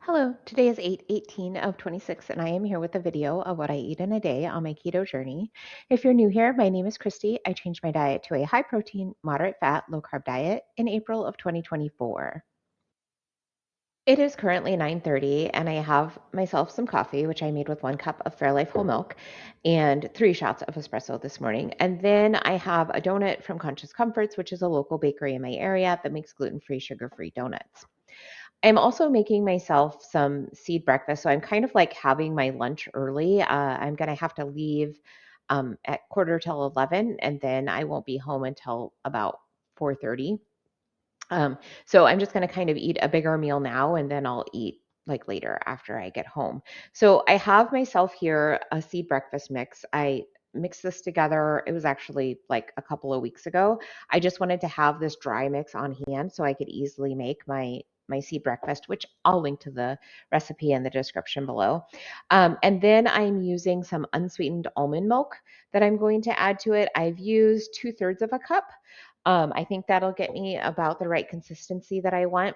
Hello, today is 8/18 of 26, and I am here with a video of what I eat in a day on my keto journey. If you're new here, my name is Christy. I changed my diet to a high protein, moderate fat, low carb diet in April of 2024. It is currently 9:30, and I have myself some coffee, which I made with 1 cup of Fairlife whole milk and 3 shots of espresso this morning. And then I have a donut from Conscious Comforts, which is a local bakery in my area that makes gluten-free, sugar-free donuts. I'm also making myself some seed breakfast. So I'm kind of like having my lunch early. I'm going to have to leave at quarter till 11, and then I won't be home until about 4:30. So I'm just going to kind of eat a bigger meal now, and then I'll eat like later after I get home. So I have myself here a seed breakfast mix. I mixed this together. It was actually like a couple of weeks ago. I just wanted to have this dry mix on hand so I could easily make my seed breakfast, which I'll link to the recipe in the description below. And then I'm using some unsweetened almond milk that I'm going to add to it. I've used 2/3 of a cup. I think that'll get me about the right consistency that I want.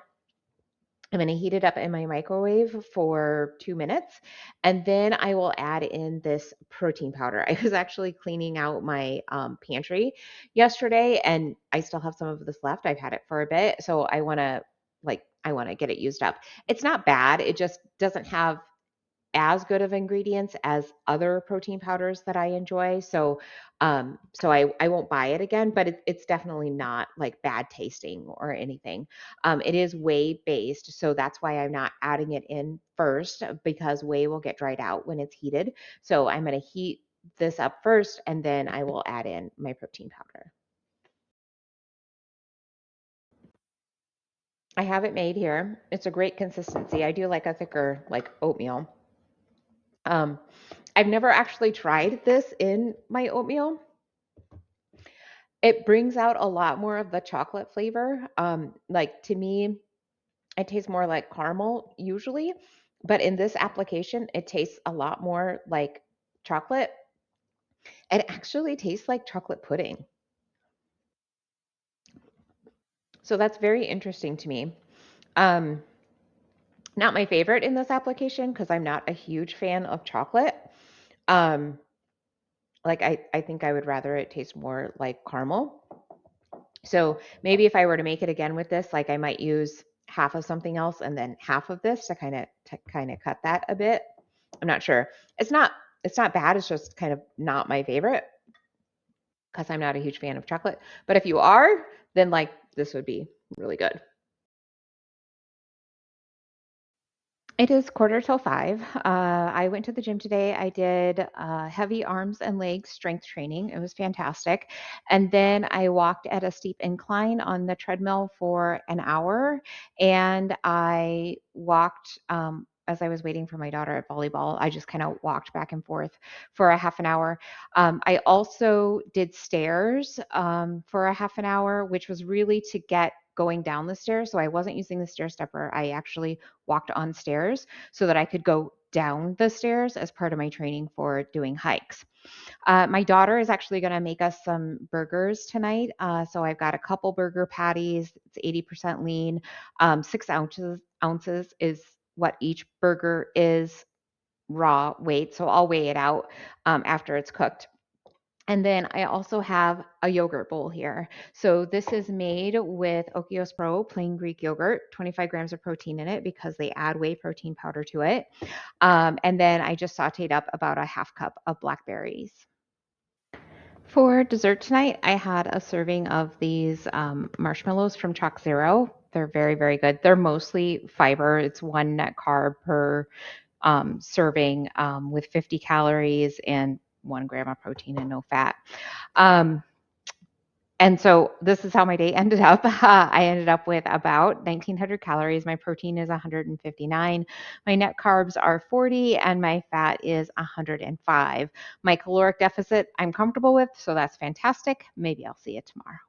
I'm going to heat it up in my microwave for 2 minutes, and then I will add in this protein powder. I was actually cleaning out my pantry yesterday, and I still have some of this left. I've had it for a bit, so I want to get it used up. It's not bad. It just doesn't have as good of ingredients as other protein powders that I enjoy. So I won't buy it again, but it's definitely not like bad tasting or anything. It is whey based, so that's why I'm not adding it in first because whey will get dried out when it's heated. So I'm going to heat this up first, and then I will add in my protein powder. I have it made here. It's a great consistency. I do like a thicker, like oatmeal. Um, I've never actually tried this in my oatmeal. It brings out a lot more of the chocolate flavor. Like to me, it tastes more like caramel usually, but in this application, it tastes a lot more like chocolate. It actually tastes like chocolate pudding. So that's very interesting to me. Um, Not my favorite in this application because I'm not a huge fan of chocolate. Um, I think I would rather it taste more like caramel. So maybe if I were to make it again with this, like I might use half of something else and then half of this to kind of cut that a bit. I'm not sure. It's not it's not bad. It's just kind of not my favorite because I'm not a huge fan of chocolate. But if you are, then like this would be really good. It is quarter till 5. I went to the gym today. I did heavy arms and legs strength training. It was fantastic. And then I walked at a steep incline on the treadmill for an hour. And I walked as I was waiting for my daughter at volleyball. I just kind of walked back and forth for a half an hour. I also did stairs for a half an hour, which was really to get going down the stairs. So I wasn't using the stair stepper. I actually walked on stairs so that I could go down the stairs as part of my training for doing hikes. My daughter is actually going to make us some burgers tonight. So I've got a couple burger patties. It's 80% lean. 6 ounces is what each burger is raw weight. So I'll weigh it out after it's cooked. And then I also have a yogurt bowl here. So this is made with Okios Pro plain Greek yogurt, 25 grams of protein in it because they add whey protein powder to it. And then I just sauteed up about a half cup of blackberries. For dessert tonight, I had a serving of these marshmallows from Chalk Zero. They're very, very good. They're mostly fiber. It's 1 net carb per serving with 50 calories and 1 gram of protein and no fat. Um, and so this is how my day ended up. I ended up with about 1,900 calories. My protein is 159. My net carbs are 40, and my fat is 105. My caloric deficit I'm comfortable with, so that's fantastic. Maybe I'll see it tomorrow.